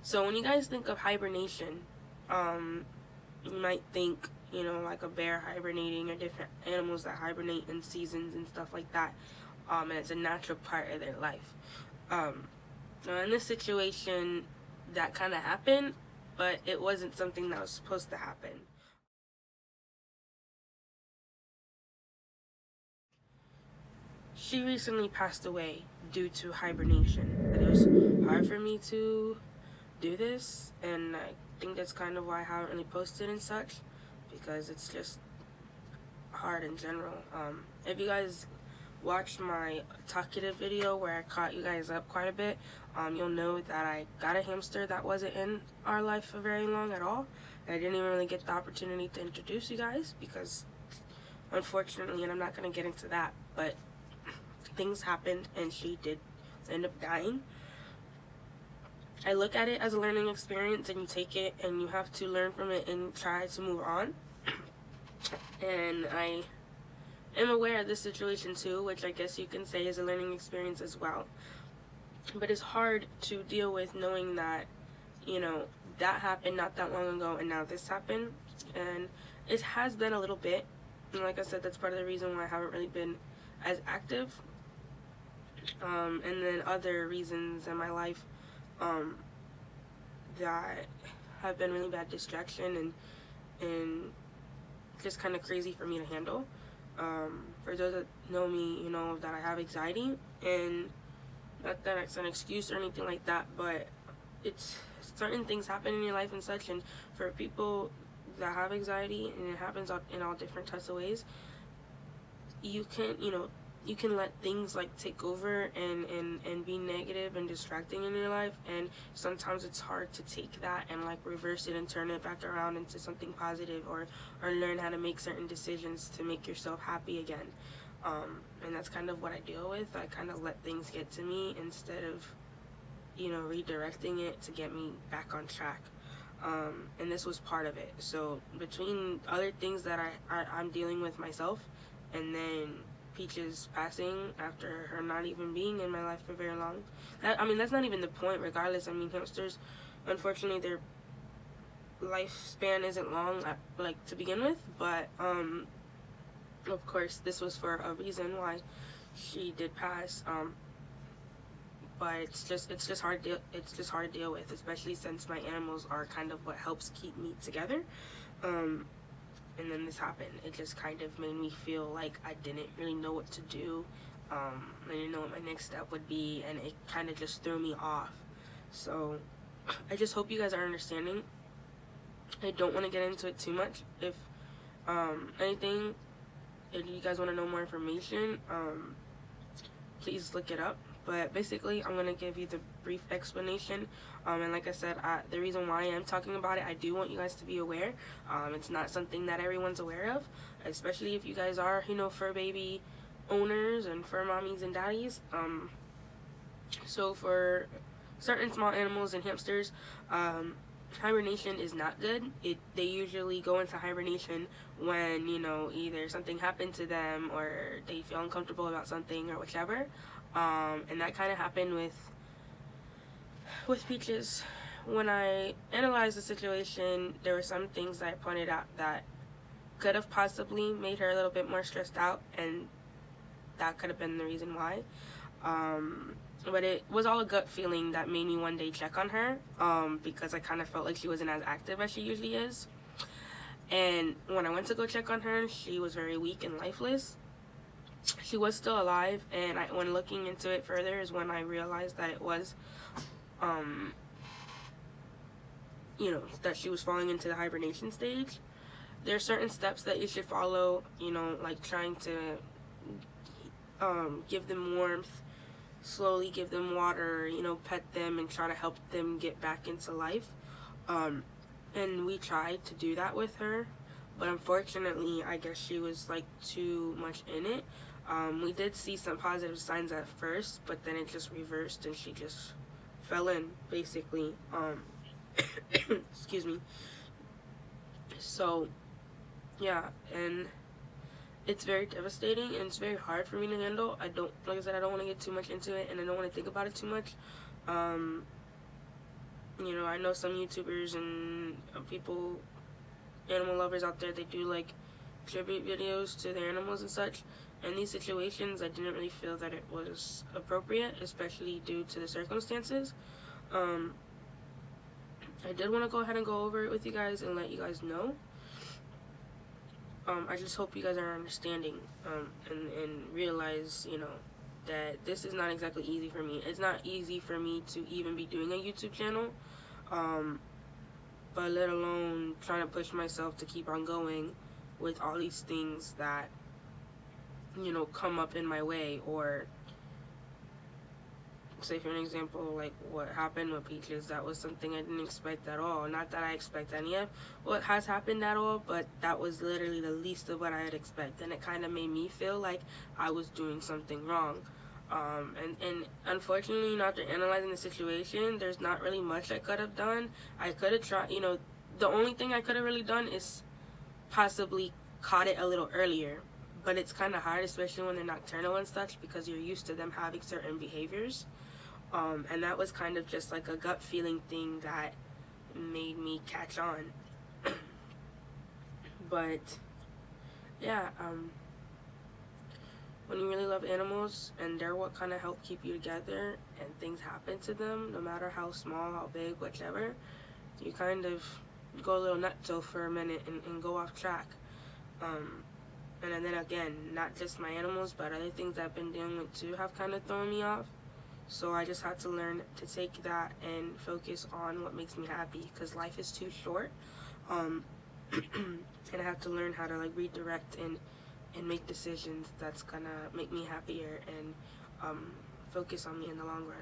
So when you guys think of hibernation, you might think, like a bear hibernating or different animals that hibernate in seasons and stuff like that. And it's a natural part of their life. Now in this situation, that kind of happened, but it wasn't something that was supposed to happen. She recently passed away due to hibernation. It was hard for me to do this, and I think that's kind of why I haven't really posted and such, because it's just hard in general. If you guys watched my talkative video where I caught you guys up quite a bit, you'll know that I got a hamster that wasn't in our life for very long at all. And I didn't even really get the opportunity to introduce you guys because, unfortunately, and I'm not going to get into that, but things happened and she did end up dying. I look at it as a learning experience, and you take it and you have to learn from it and try to move on. And I am aware of this situation too, which I guess you can say is a learning experience as well. But it's hard to deal with knowing that, that happened not that long ago and now this happened. And it has been a little bit. And like I said, that's part of the reason why I haven't really been as active. And then other reasons in my life that have been really bad distraction and just kind of crazy for me to handle. For those that know me, you know that I have anxiety, and not that it's an excuse or anything like that, but it's certain things happen in your life and such, and for people that have anxiety, and it happens in all different types of ways, you can let things like take over and be negative and distracting in your life, and sometimes it's hard to take that and like reverse it and turn it back around into something positive, or learn how to make certain decisions to make yourself happy again. And that's kind of what I deal with. I kind of let things get to me instead of redirecting it to get me back on track. And this was part of it. So between other things that I'm dealing with myself, and then Peach's passing after her not even being in my life for very long. That's not even the point regardless. Hamsters, unfortunately, their lifespan isn't long, like, to begin with, but of course this was for a reason why she did pass. But it's just hard to deal with, especially since my animals are kind of what helps keep me together. And then this happened. It just kind of made me feel like I didn't really know what to do. I didn't know what my next step would be, and it kind of just threw me off. So I just hope you guys are understanding. I don't want to get into it too much. If anything, if you guys want to know more information, please look it up. But basically, I'm going to give you the brief explanation. And like I said, the reason why I am talking about it, I do want you guys to be aware. It's not something that everyone's aware of, especially if you guys are, fur baby owners and fur mommies and daddies. So for certain small animals and hamsters, hibernation is not good. They usually go into hibernation when, either something happened to them or they feel uncomfortable about something or whichever. And that kind of happened with Peaches. When I analyzed the situation, there were some things that I pointed out that could have possibly made her a little bit more stressed out, and that could have been the reason why. But it was all a gut feeling that made me one day check on her, because I kind of felt like she wasn't as active as she usually is. And when I went to go check on her, she was very weak and lifeless. She was still alive, and when looking into it further is when I realized that it was, that she was falling into the hibernation stage. There are certain steps that you should follow, like trying to give them warmth, slowly give them water, pet them and try to help them get back into life. And we tried to do that with her, but unfortunately, I guess she was like too much in it. We did see some positive signs at first, but then it just reversed and she just fell in, basically. Excuse me. So, yeah, and it's very devastating and it's very hard for me to handle. Like I said, I don't want to get too much into it, and I don't want to think about it too much. You know, I know some YouTubers and people, animal lovers out there, they do like tribute videos to their animals and such. In these situations, I didn't really feel that it was appropriate, especially due to the circumstances. Um, I did want to go ahead and go over it with you guys and let you guys know. I just hope you guys are understanding, and realize, you know, that this is not exactly easy for me. It's not easy for me to even be doing a YouTube channel, but let alone trying to push myself to keep on going with all these things that, you know, come up in my way. Or say, for an example, like what happened with Peaches, that was something I didn't expect at all. Not that I expect any of what has happened at all, but that was literally the least of what I had expected, and it kind of made me feel like I was doing something wrong. And unfortunately, after analyzing the situation, there's not really much I could have done. I could have tried, you know, the only thing I could have really done is possibly caught it a little earlier. But it's kind of hard, especially when they're nocturnal and such, because you're used to them having certain behaviors. And that was kind of just like a gut feeling thing that made me catch on. But yeah, when you really love animals and they're what kind of help keep you together, and things happen to them, no matter how small, how big, whichever, you kind of go a little nutso for a minute and go off track. And then again, not just my animals, but other things I've been dealing with too have kind of thrown me off. So I just had to learn to take that and focus on what makes me happy, because life is too short. And I have to learn how to like redirect and make decisions that's gonna make me happier and focus on me in the long run.